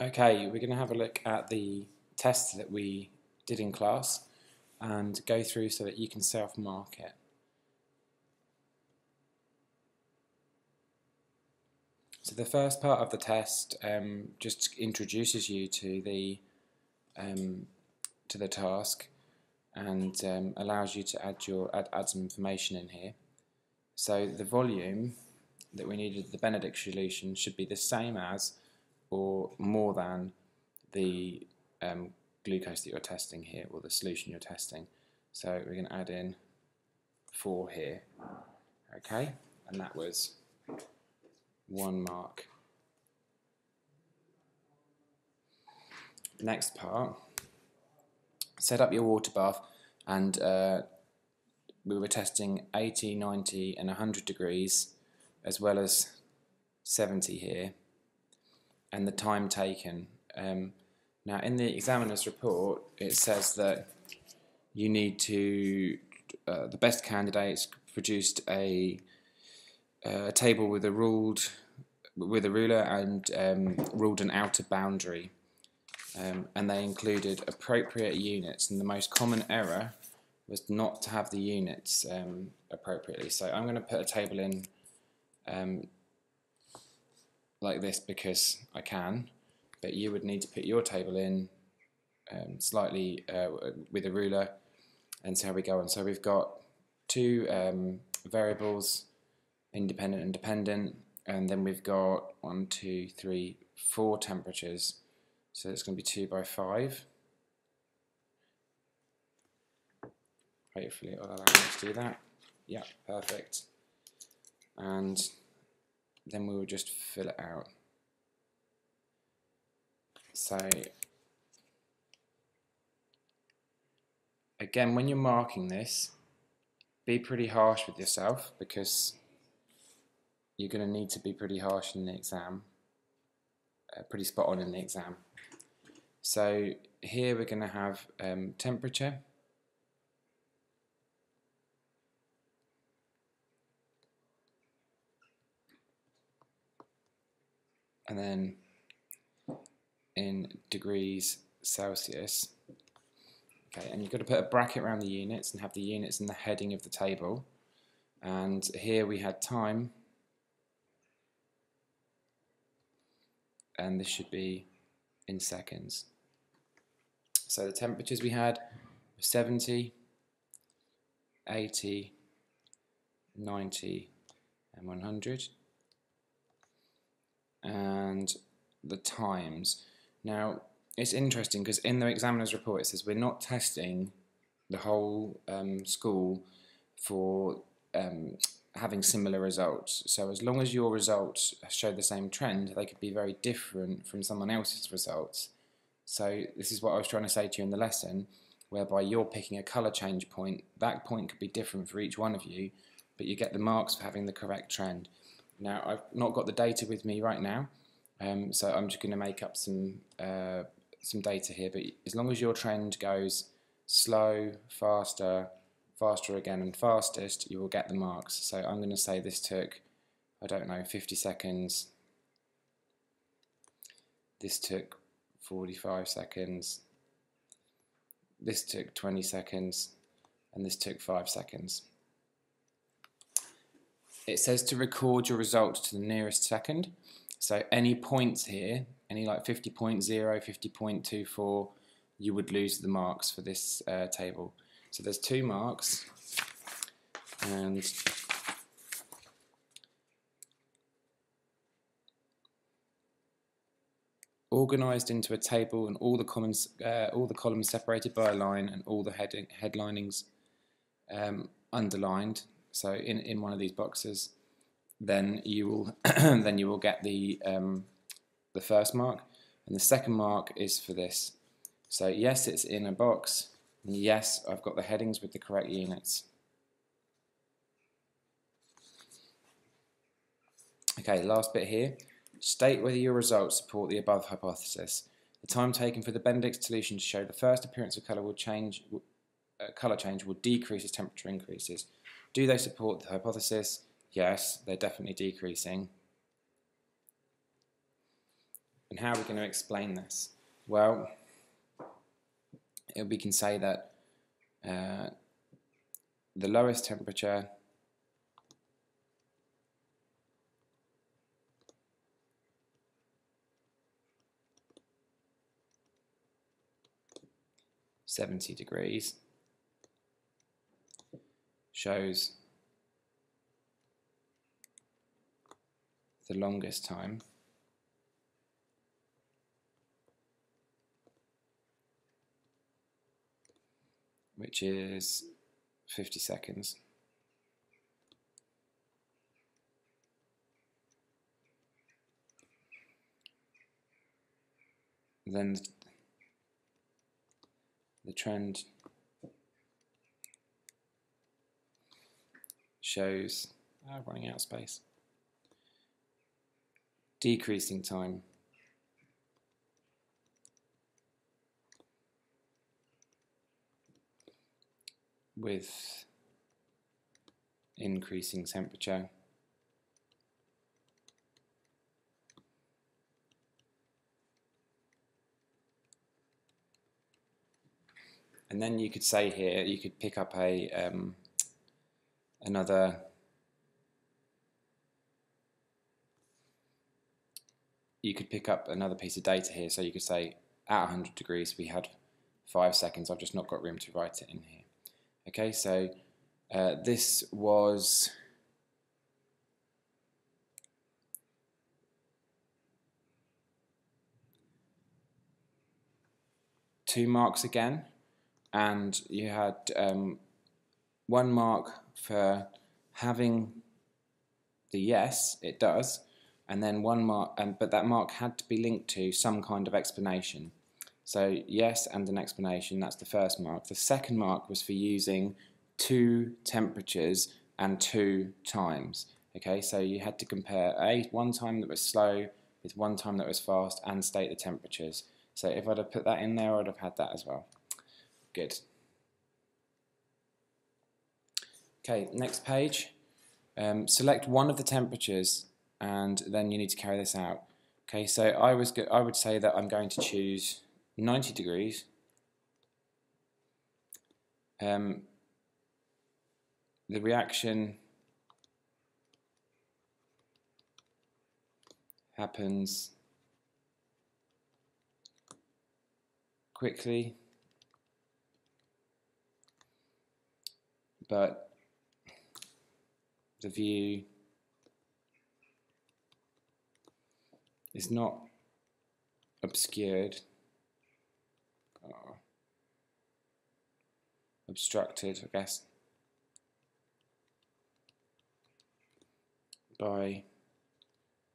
Okay, we're going to have a look at the test that we did in class and go through so that you can self-mark it. So the first part of the test just introduces you to the task and allows you to add some information in here. So the volume that we needed the Benedict solution should be the same as or more than the glucose that you're testing here, or the solution you're testing. So we're going to add in 4 here, okay, and that was 1 mark. Next part, set up your water bath, and we were testing 80, 90 and 100 degrees as well as 70 here, and the time taken. Now in the examiner's report it says that you need to, the best candidates produced a table with a ruler and ruled an outer boundary, and they included appropriate units, and the most common error was not to have the units appropriately. So I'm going to put a table in like this because I can, but you would need to put your table in slightly with a ruler, and see how we go on. So we've got 2 variables, independent and dependent, and then we've got 1, 2, 3, 4 temperatures. So it's going to be 2 by 5. Hopefully it'll allow me to do that. Yeah, perfect. And then we will just fill it out. So again, when you're marking this, be pretty harsh with yourself, because you're going to need to be pretty harsh in the exam, pretty spot on in the exam. So here we're going to have temperature, and then in degrees Celsius. Okay, and you've got to put a bracket around the units and have the units in the heading of the table. And here we had time, and this should be in seconds. So the temperatures we had were 70, 80, 90 and 100. And the times. Now it's interesting because in the examiner's report it says we're not testing the whole school for having similar results. So as long as your results show the same trend, they could be very different from someone else's results. So this is what I was trying to say to you in the lesson, whereby you're picking a colour change point. That point could be different for each one of you, but you get the marks for having the correct trend. Now I've not got the data with me right now, so I'm just going to make up some data here, but as long as your trend goes slow, faster, faster again and fastest, you will get the marks. So I'm going to say this took, I don't know, 50 seconds, this took 45 seconds, this took 20 seconds, and this took 5 seconds. It says to record your results to the nearest second. So any points here, any like 50.0, 50.24, you would lose the marks for this table. So there's 2 marks, and organised into a table, and all the columns separated by a line, and all the headlinings underlined. So in one of these boxes, then you will then you will get the first mark, and the second mark is for this. So yes, it's in a box, and yes, I've got the headings with the correct units. Okay, last bit here. State whether your results support the above hypothesis. The time taken for the Benedict solution to show the first appearance of colour will change. Colour change will decrease as temperature increases. Do they support the hypothesis? Yes, they're definitely decreasing. And how are we going to explain this? Well, we can say that the lowest temperature (70°) shows the longest time which is 50 seconds. Then the trend shows running out of space, decreasing time with increasing temperature. And then you could say here, you could pick up another piece of data here. So you could say at 100 degrees we had 5 seconds. I've just not got room to write it in here. Okay, so this was two marks again, and you had 1 mark for having the yes, it does, and then 1 mark, but that mark had to be linked to some kind of explanation. So yes and an explanation, that's the first mark. The second mark was for using 2 temperatures and 2 times. Okay, so you had to compare one time that was slow with one time that was fast and state the temperatures. So if I'd have put that in there, I'd have had that as well. Good. Okay, next page. Select one of the temperatures and then you need to carry this out. Okay, so I would say that I'm going to choose 90 degrees. The reaction happens quickly, but the view is not obscured or obstructed, I guess, by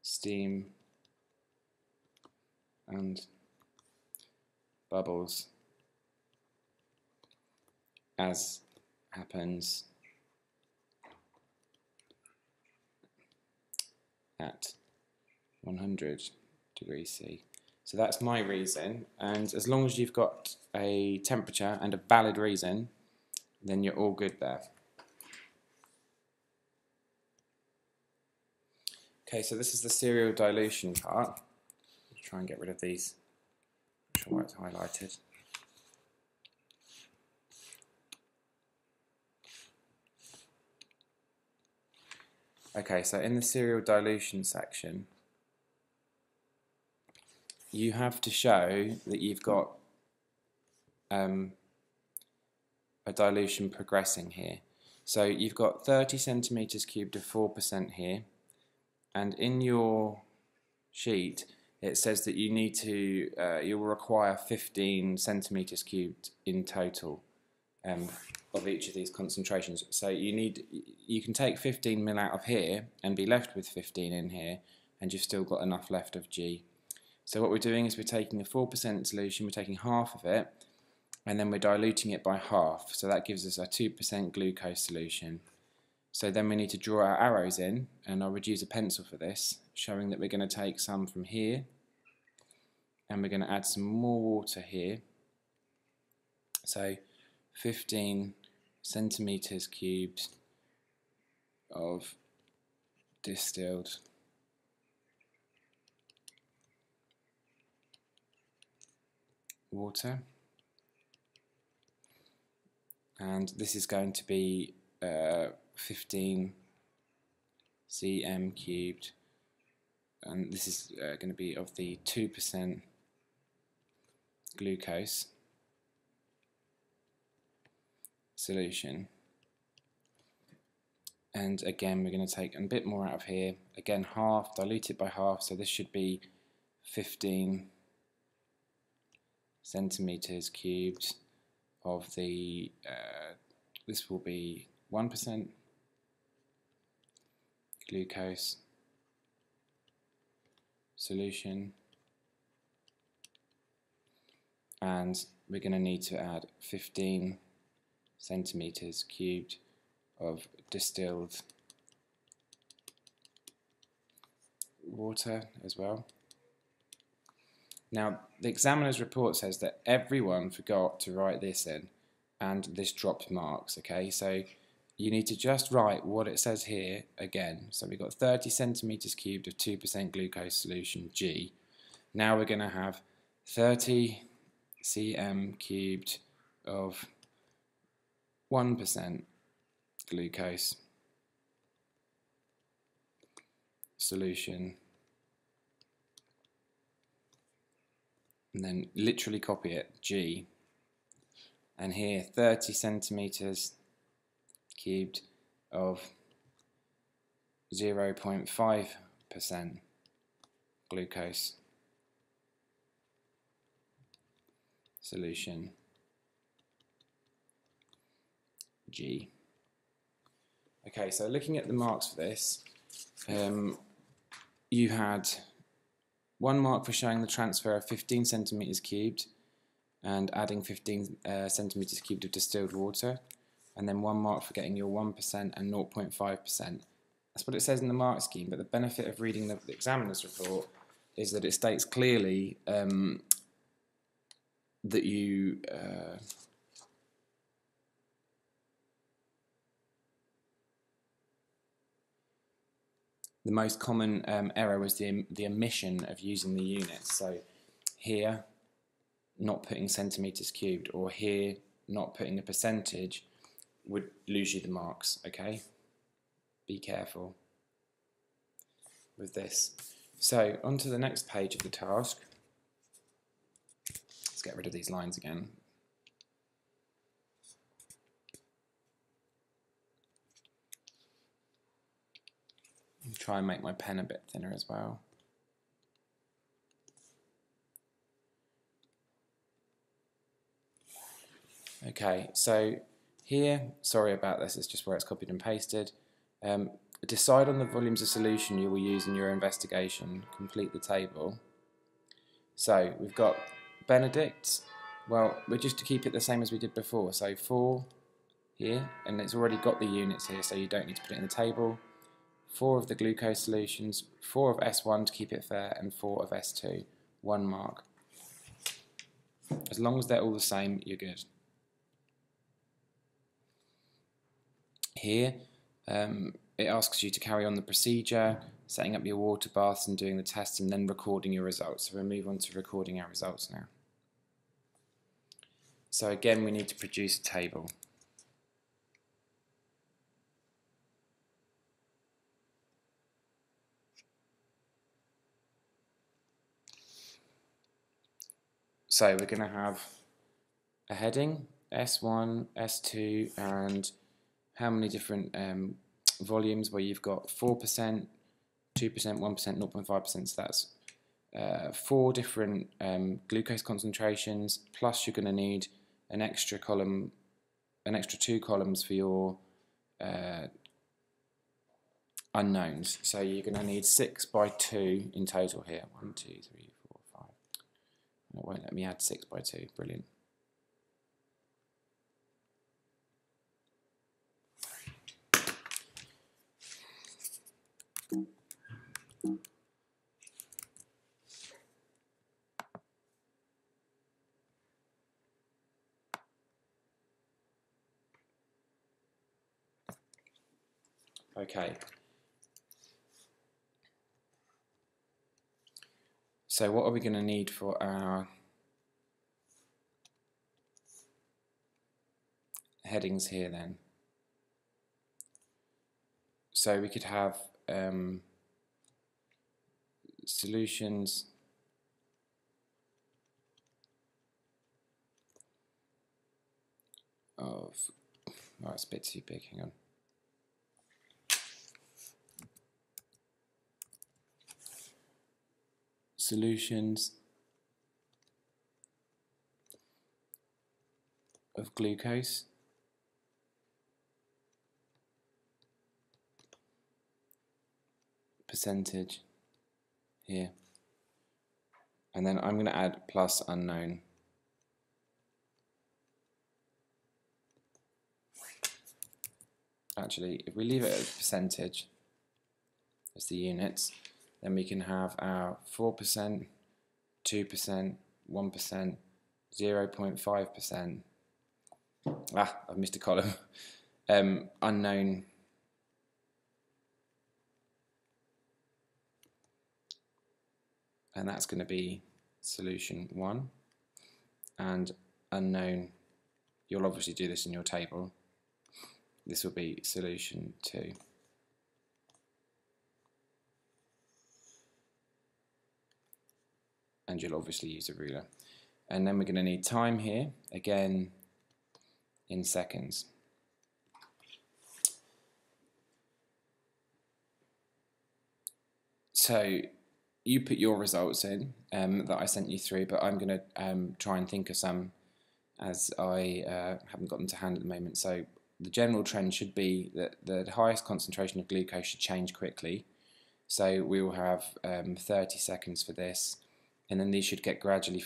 steam and bubbles, as happens at 100 degrees C. So that's my reason, and as long as you've got a temperature and a valid reason, then you're all good there. Okay, so this is the serial dilution part. Let's try and get rid of these. I'm sure why it's highlighted. Okay, so in the serial dilution section, you have to show that you've got a dilution progressing here. So you've got 30 centimeters cubed of 4% here, and in your sheet it says that you need to, you will require 15 centimeters cubed in total of each of these concentrations. So you can take 15 mil out of here and be left with 15 in here, and you've still got enough left of G. So what we're doing is we're taking the 4% solution, we're taking half of it, and then we're diluting it by half. So that gives us a 2% glucose solution. So then we need to draw our arrows in, and I would use a pencil for this, showing that we're going to take some from here, and we're going to add some more water here. So 15 centimeters cubed of distilled water, and this is going to be 15 cm cubed, and this is going to be of the 2% glucose solution. And again, we're going to take a bit more out of here. Again, half, dilute it by half, so this should be 15 centimeters cubed of the, this will be 1% glucose solution, and we're going to need to add 15 centimeters cubed of distilled water as well. Now, the examiner's report says that everyone forgot to write this in, and this dropped marks, okay? So you need to just write what it says here again. So we've got 30 centimeters cubed of 2% glucose solution, G. Now we're going to have 30 cm cubed of 1% glucose solution, and then literally copy it, G, and here 30 centimeters cubed of 0.5% glucose solution, G. Okay, so looking at the marks for this, you had 1 mark for showing the transfer of 15 centimeters cubed and adding 15 centimeters cubed of distilled water, and then 1 mark for getting your 1% and 0.5%. That's what it says in the mark scheme, but the benefit of reading the examiner's report is that it states clearly that you the most common error was the omission of using the units. So here, not putting centimeters cubed, or here, not putting a percentage, would lose you the marks, okay? Be careful with this. So, on to the next page of the task. Let's get rid of these lines again. Try and make my pen a bit thinner as well. Okay, so here, sorry about this, it's just where it's copied and pasted. Decide on the volumes of solution you will use in your investigation. Complete the table. So we've got Benedict. Well, we're just to keep it the same as we did before. So 4 here, and it's already got the units here, so you don't need to put it in the table. 4 of the glucose solutions, 4 of S1 to keep it fair, and 4 of S2. 1 mark. As long as they're all the same, you're good. Here, it asks you to carry on the procedure, setting up your water baths and doing the test, and then recording your results. So we'll move on to recording our results now. So again, we need to produce a table. So we're going to have a heading, S1, S2, and how many different volumes, where you've got 4%, 2%, 1%, 0.5%, so that's 4 different glucose concentrations, plus you're going to need an extra column, an extra 2 columns for your unknowns. So you're going to need 6 by 2 in total here. 1, 2, 3, 4, 5. It won't let me add 6 by 2. Brilliant. Okay. So what are we going to need for our headings here then. So we could have solutions of, oh, it's a bit too big, hang on. Solutions of glucose percentage here, and then I'm going to add plus unknown. Actually, if we leave it at percentage as the units, then we can have our 4%, 2%, 1%, 0.5%. Ah, I've missed a column. Unknown. And that's going to be solution 1. And unknown, you'll obviously do this in your table. This will be solution 2. And you'll obviously use a ruler. And then we're going to need time here, again in seconds. So you put your results in that I sent you through, but I'm going to try and think of some as I haven't got them to hand at the moment. So the general trend should be that the highest concentration of glucose should change quickly. So we will have 30 seconds for this, and then these should get gradually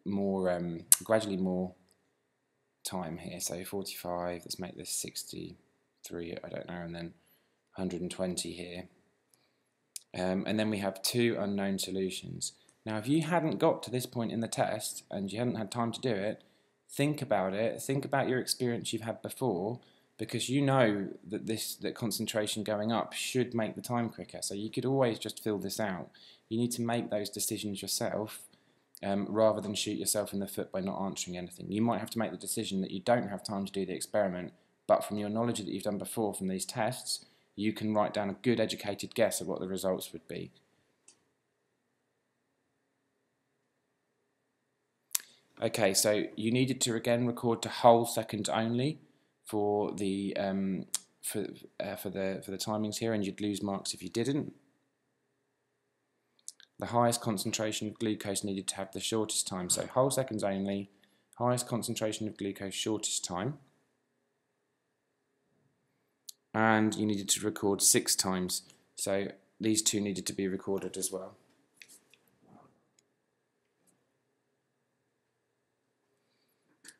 more time here. So 45. Let's make this 63. I don't know, and then 120 here. And then we have 2 unknown solutions. Now, if you hadn't got to this point in the test and you hadn't had time to do it, think about it. Think about your experience you've had before, because you know that that concentration going up should make the time quicker. So you could always just fill this out. You need to make those decisions yourself rather than shoot yourself in the foot by not answering anything. You might have to make the decision that you don't have time to do the experiment, but from your knowledge that you've done before from these tests, you can write down a good educated guess of what the results would be. Okay, so you needed to again record to whole seconds only for the timings here, and you'd lose marks if you didn't. The highest concentration of glucose needed to have the shortest time, so whole seconds only, highest concentration of glucose, shortest time. And you needed to record 6 times, so these 2 needed to be recorded as well.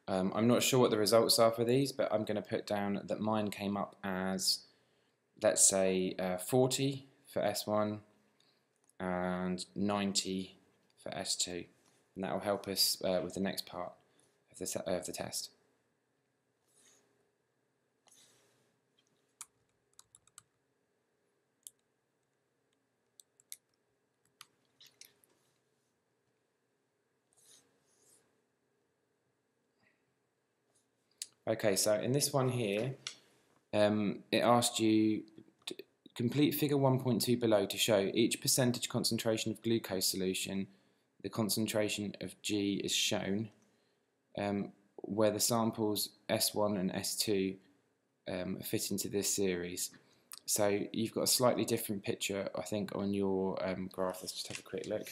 I'm not sure what the results are for these, but I'm going to put down that mine came up as, let's say, 40 for S1 and 90 for S2, and that will help us with the next part of the test. Okay, so in this one here, it asked you to complete figure 1.2 below to show each percentage concentration of glucose solution, the concentration of G is shown, where the samples S1 and S2 fit into this series. So you've got a slightly different picture, I think, on your graph. Let's just have a quick look.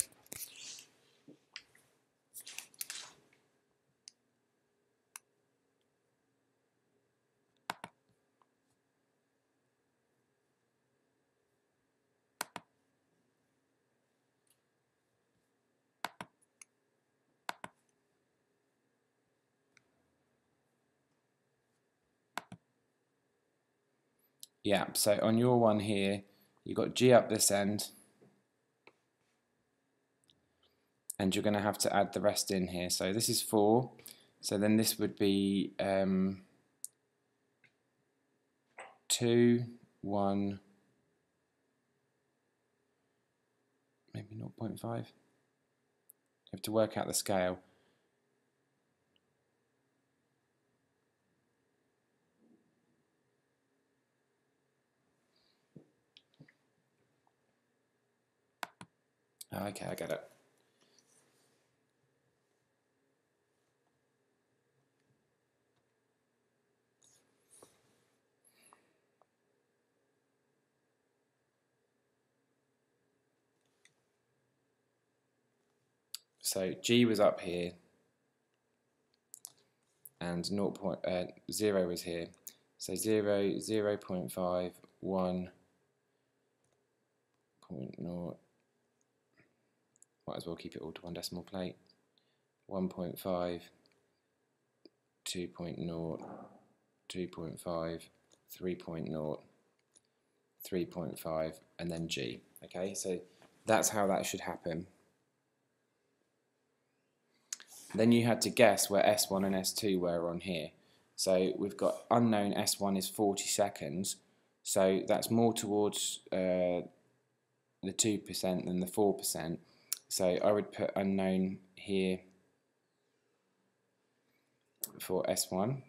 Yeah, so on your one here, you've got G up this end, and you're going to have to add the rest in here. So this is 4, so then this would be 2, 1, maybe 0.5. You have to work out the scale. Oh, okay, I get it. So G was up here and 0 was here. So 0, 0 0.5, 1.0, might as well keep it all to one decimal plate. 1.5, 2.0, 2.5, 3.0, 3.5, and then G. Okay, so that's how that should happen. Then you had to guess where S1 and S2 were on here. So we've got unknown S1 is 40 seconds, so that's more towards the 2% than the 4%. So I would put unknown here for S1,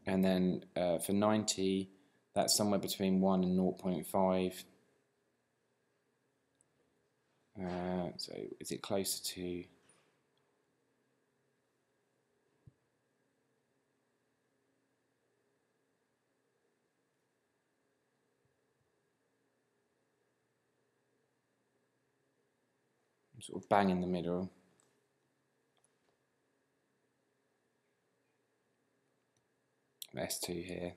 and then for 90, that's somewhere between 1 and 0.5. So is it closer to... sort of bang in the middle. S2 here.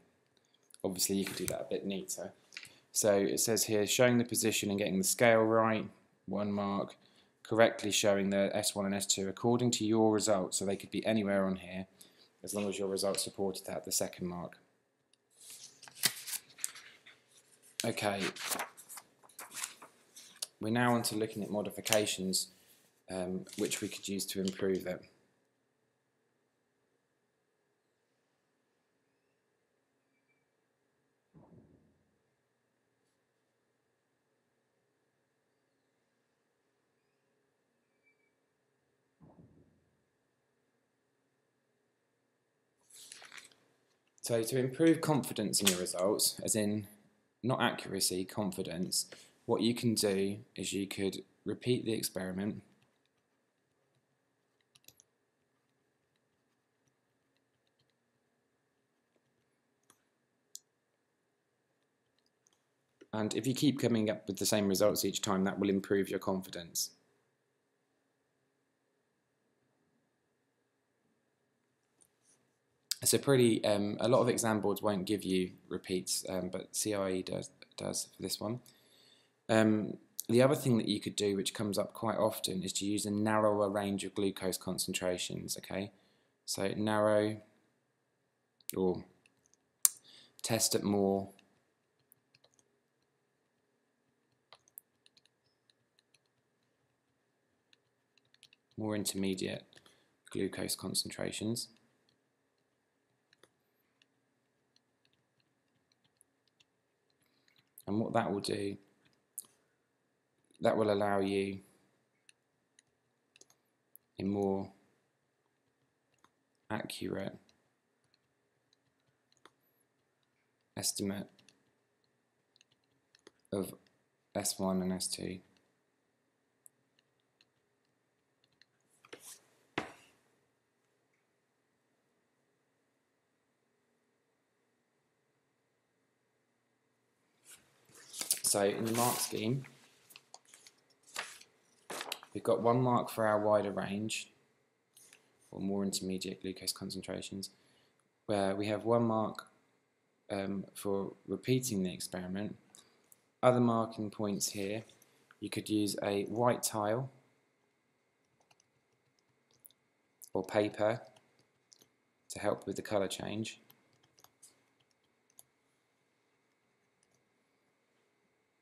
Obviously you could do that a bit neater. So it says here, showing the position and getting the scale right, 1 mark. Correctly showing the S1 and S2 according to your results, so they could be anywhere on here, as long as your results supported that, the 2nd mark. Okay, we're now on to looking at modifications which we could use to improve it. So to improve confidence in your results, as in not accuracy, confidence, what you can do is you could repeat the experiment, and if you keep coming up with the same results each time, that will improve your confidence. It's a pretty, a lot of exam boards won't give you repeats, but CIE does for this one. The other thing that you could do, which comes up quite often, is to use a narrower range of glucose concentrations, okay? So narrow, or test at more intermediate glucose concentrations. And what that will do, that will allow you a more accurate estimate of S1 and S2. So in the mark scheme, we've got 1 mark for our wider range, or more intermediate glucose concentrations, where we have 1 mark for repeating the experiment. Other marking points here, you could use a white tile or paper to help with the colour change.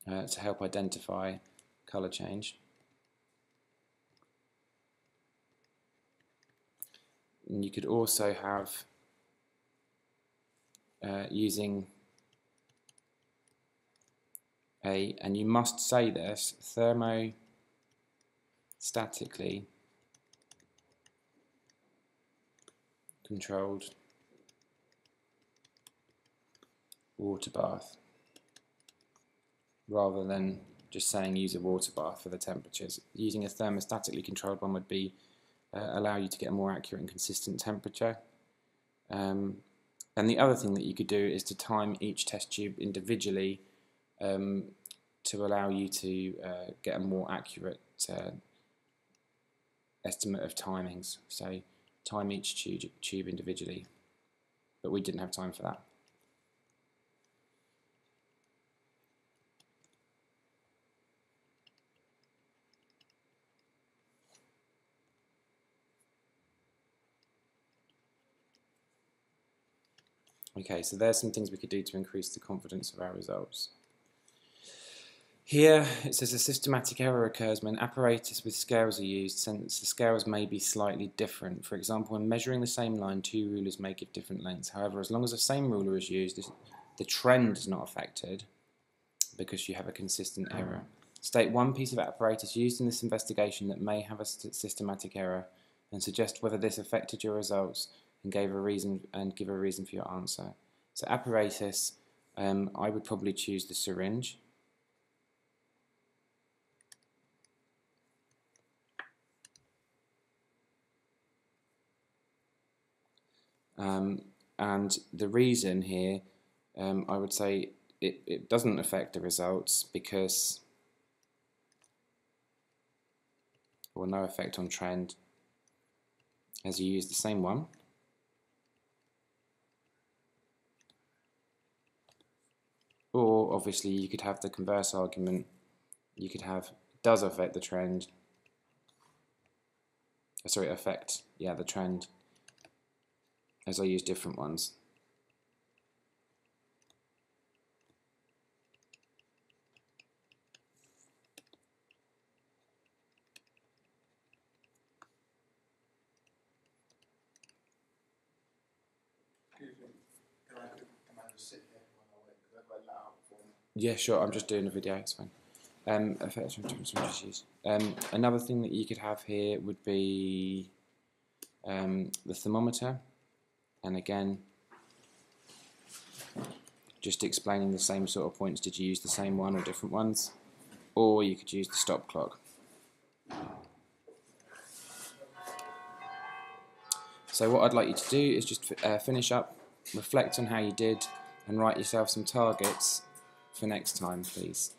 To help identify colour change. And you could also have using and you must say this, thermostatically controlled water bath, rather than just saying use a water bath for the temperatures. Using a thermostatically controlled one would be allow you to get a more accurate and consistent temperature. And the other thing that you could do is to time each test tube individually to allow you to get a more accurate estimate of timings. So time each tube individually, but we didn't have time for that. Okay, so there's some things we could do to increase the confidence of our results. Here it says a systematic error occurs when apparatus with scales are used, since the scales may be slightly different. For example, when measuring the same line, two rulers may give different lengths. However, as long as the same ruler is used, the trend is not affected because you have a consistent error. State one piece of apparatus used in this investigation that may have a systematic error and suggest whether this affected your results and give a reason for your answer. So apparatus, I would probably choose the syringe. And the reason here, I would say it doesn't affect the results because, or no effect on trend, as you use the same one. Or obviously you could have the converse argument, you could have does affect the trend, sorry, affect, yeah, the trend, as I use different ones. Yeah, sure, I'm just doing a video, it's fine. Another thing that you could have here would be the thermometer, and again, just explaining the same sort of points. Did you use the same one or different ones? Or you could use the stop clock. So what I'd like you to do is just finish up, reflect on how you did, and write yourself some targets for next time, please.